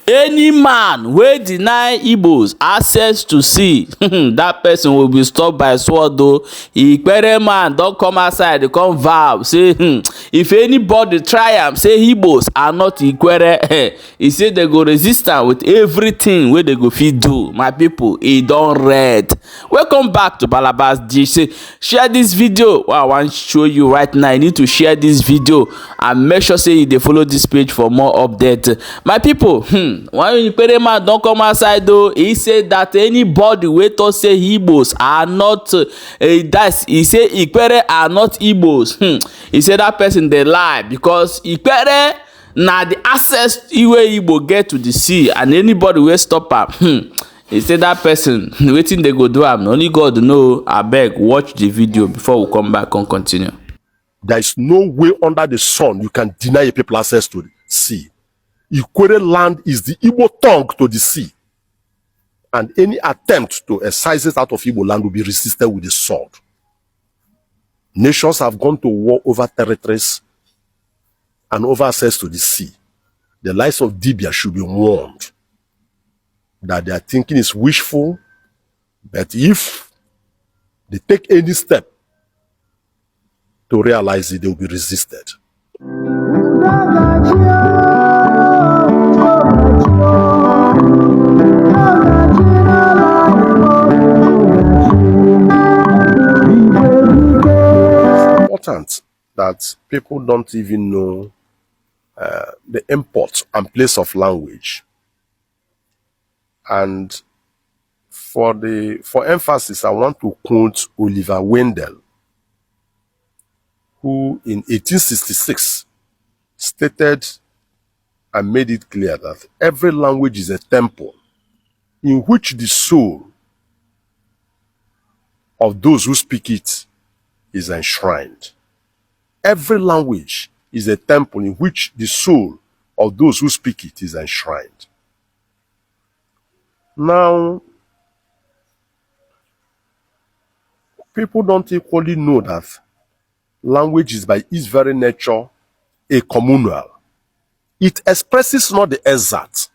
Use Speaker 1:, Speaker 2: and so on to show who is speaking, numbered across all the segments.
Speaker 1: Any man wey deny Igbos access to sea, that person will be stopped by sword o. Ikwerres man don come outside dey come vow say if anybody try am say Igbos are not Ikwerres, he say they go resist am with everything wey they go fit do. My people, e don red. Welcome back to Balabas Dish. Say share this video wey I wan show you right now. You need to share this video and make sure say you dey follow this page for more update. My people, when Ikwerres man don come outside though, he said that anybody wey talk say Igbos are not he say Ikwerres are not Igbos. He said that person dey lie because Ikwerres na the access wey Igbo get to the sea, and anybody wey stop am, he say that person wetin they go do am only God know. Abeg watch the video before we come back and continue.
Speaker 2: There is no way under the sun you can deny a people access to the sea. Ikwerres land is the Igbo tongue to the sea. And any attempt to excise it out of Igbo land will be resisted with the sword. Nations have gone to war over territories and over access to the sea. The lives of Dibia should be warned that their thinking is wishful, but if they take any step to realize it, they will be resisted. It's important that people don't even know the import and place of language. And for emphasis, I want to quote Oliver Wendell, who in 1866 stated and made it clear that every language is a temple in which the soul of those who speak it is enshrined. Every language is a temple in which the soul of those who speak it is enshrined. Now, people don't equally know that language is by its very nature a communal. It expresses not the exact.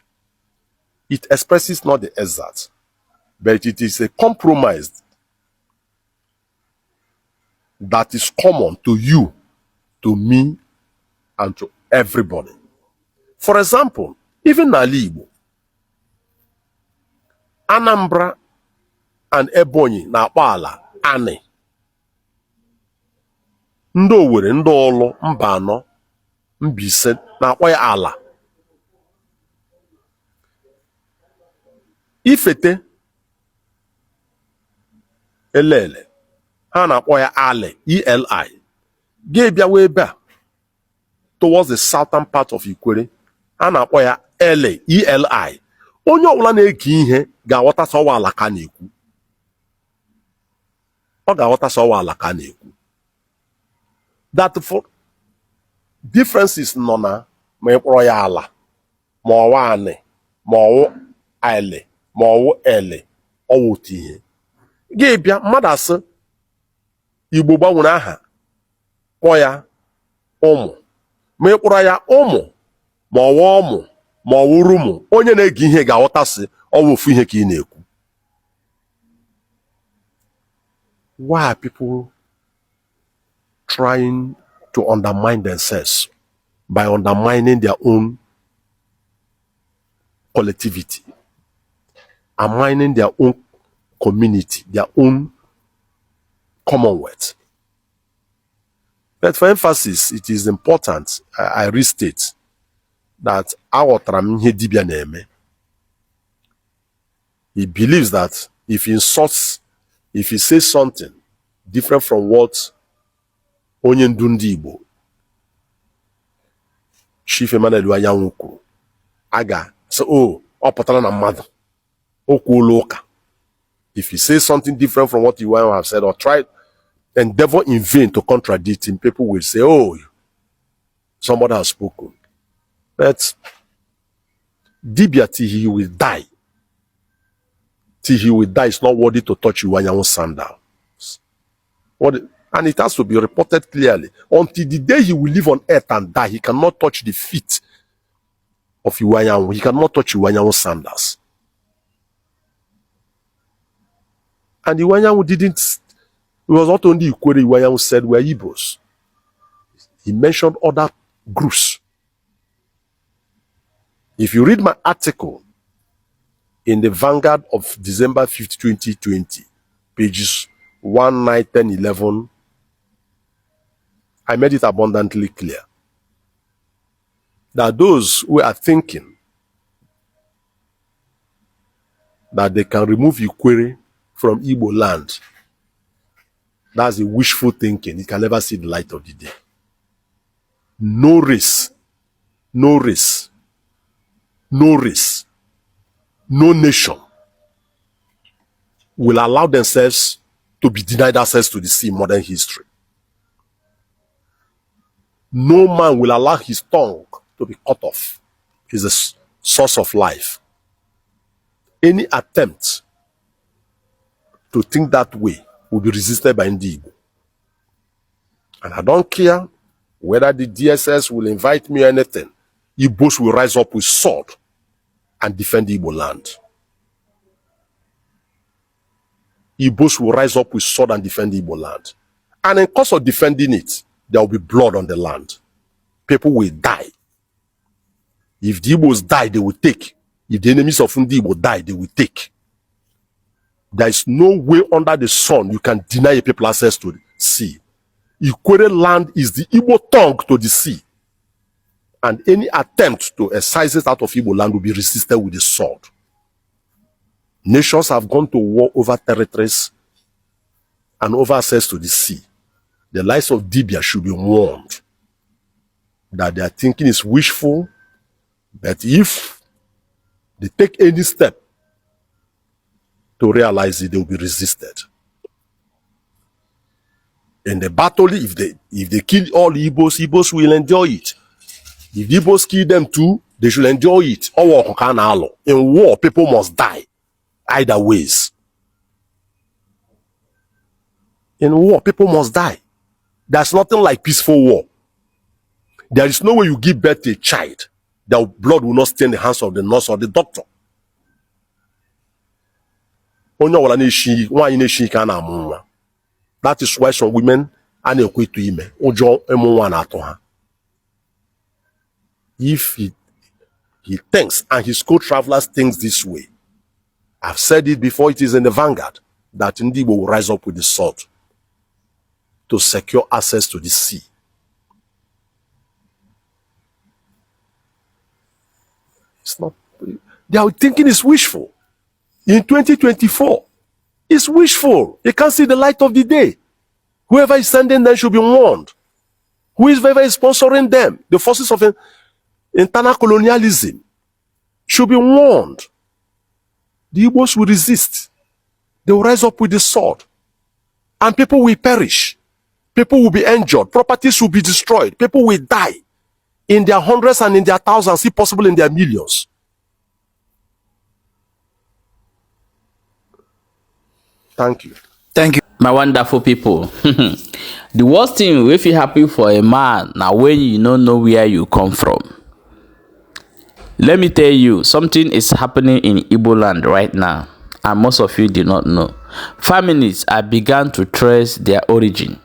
Speaker 2: It expresses not the exact, but it is a compromise that is common to you, to me, and to everybody. For example, even Ndigbo, Anambra and Ebonyi na-akpọ ala ani. Ndị Owerri, ndị Olu, Mbano, Mbaise na-akpọ ya ala. Ifete, Elele, ha na-akpọ ya ale, E-L-I. Ga-ebịa wee ebe towards the southern part of Ikwerres, ha na-akpọ ya ele, E-L-I. Onye ọbụla na-ege ihe ga-aghọta sọwa ala ka na-ekwu. Ọ ga-aghọta sọwa ala ka na-ekwu. That for differences nọ na ma ịkpọrọ ya ala, ma ọwa anị, ma ọwụ ele, ma ọwụ ele, ọwụ otu ihe. Ga-ebịa mmadụ asị Igbo gbanwere aha kpọọ ya ụmụ, ma ịkpọrọ ya ụmụ, ma ọwụ ụmụ, ma ọ wụrụ ụmụ, onye na-ege ihe ga-aghọta sị ọwụ ofu ihe ka ị na-ekwu. Why are people trying to undermine themselves by undermining their own collectivity, undermining their own community, their own commonwealth? But for emphasis, it is important, I restate, that aghọtara m ihe dibịa na-eme. He believes that if he insults, if he says something different from what onye ndu ndị Igbo, Chief Emmanuel Anyanwụ kwuru, aga say, oh, ọ pụtara na mmadụ, o kwuola ụka. If he says something different from what you want to have said or try endeavor in vain to contradict him, people will say, oh, somebody has spoken. But Dibia till he will die. Till he will die, it's not worthy to touch Iwanyanwu's sandals. And it has to be reported clearly. Until the day he will live on earth and die, he cannot touch the feet of Iwanyanwu. He cannot touch Iwanyanwu sandals. And Iwanyanwu didn't, it was not only Ikwerres Iwanyanwu said were Igbos. He mentioned other groups. If you read my article in the Vanguard of December 5th, 2020, pages 1, 9, 10, 11, I made it abundantly clear that those who are thinking that they can remove Ikwerres from Igbo land, that's a wishful thinking. It can never see the light of the day. No race, no race, no race, no nation will allow themselves to be denied access to the sea in modern history. No man will allow his tongue to be cut off. It's the source of life. Any attempt to think that way will be resisted by Ndigbo. And I don't care whether the DSS will invite me or anything. Igbos will rise up with sword and defend Igbo land. Igbos will rise up with sword and defend Igbo land. And in course of defending it, there will be blood on the land. People will die. If the Igbos die, they will take. If the enemies of Ndigbo die, they will take. There is no way under the sun you can deny a people access to the sea. Ikwerres land is the Igbo tongue to the sea. And any attempt to excise it out of Igbo land will be resisted with the sword. Nations have gone to war over territories and over access to the sea. The lives of Dibia should be warned that their thinking is wishful, but if they take any step to realize it, they will be resisted. In the battle, if they kill all Igbos, Igbos will enjoy it. If the Igbos kill them too, they should enjoy it. In war, people must die. Either ways. In war, people must die. There's nothing like peaceful war. There is no way you give birth to a child that blood will not stain the hands of the nurse or the doctor. That is why some women are not equipped to him. If he thinks, and his co-travelers thinks this way, I've said it before, it is in the Vanguard, that Ndigbo will rise up with the sword to secure access to the sea. It's not, their thinking is wishful. In 2024, it's wishful. They can't see the light of the day. Whoever is sending them should be warned. Whoever is sponsoring them, the forces of internal colonialism, should be warned. The Igbos will resist. They will rise up with the sword. And people will perish. People will be injured. Properties will be destroyed. People will die in their hundreds and in their thousands, if possible in their millions. Thank you.
Speaker 1: Thank you, my wonderful people. The worst thing if it happen for a man now when you don't know where you come from. Let me tell you, something is happening in Igbo land right now, and most of you do not know. Families are began to trace their origin.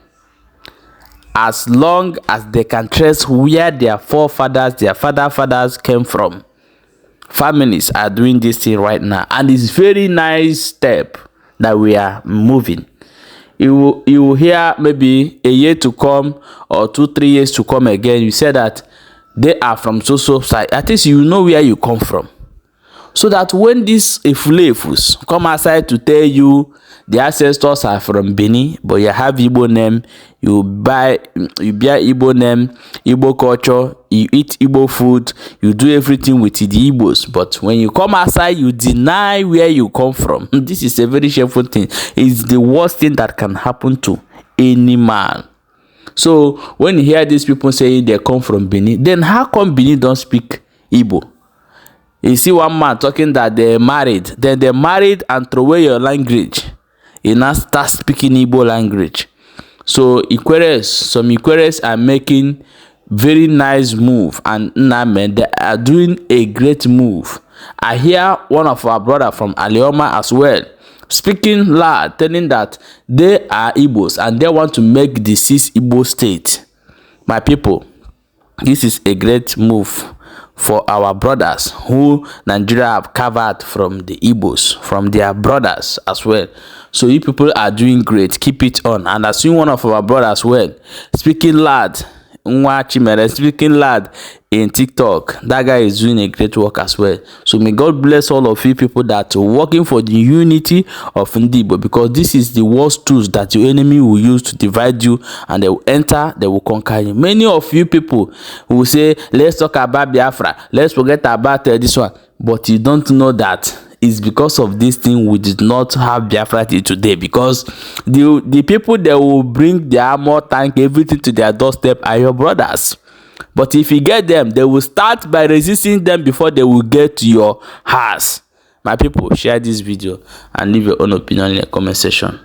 Speaker 1: As long as they can trace where their forefathers, their fathers came from, families are doing this thing right now, and it's very nice step that we are moving. You will hear maybe a year to come or 2-3 years to come again. You say that they are from so side. At least you know where you come from, so that when these Efulefus come outside to tell you the ancestors are from Benin, but you have Igbo name, you bear Igbo name, Igbo culture, you eat Igbo food, you do everything with the Igbos, but when you come outside, you deny where you come from. This is a very shameful thing. It's the worst thing that can happen to any man. So when you hear these people saying they come from Benin, then how come Benin don't speak Igbo? You see one man talking that they're married, then they're married and throw away your language. You now start speaking Igbo language. So Ikwerres, some Ikwerres are making very nice move, and Nname, they are doing a great move. I hear one of our brother from Alioma as well speaking loud, telling that they are Igbos and they want to make the 6th Igbo state. My people, this is a great move for our brothers who Nigeria have covered from the Igbos, from their brothers as well. So you people are doing great. Keep it on. And I see one of our brothers well speaking loud, speaking loud in TikTok. That guy is doing a great work as well. So may God bless all of you people that are working for the unity of Ndigbo, because this is the worst tools that your enemy will use to divide you, and they will enter, they will conquer you. Many of you people will say, let's talk about Biafra, let's forget about this one, but you don't know that it's because of this thing we did not have Biafra till today, because the people that will bring their armor, tank, everything to their doorstep are your brothers. But if you get them, they will start by resisting them before they will get to your house. My people, share this video and leave your own opinion in the comment section.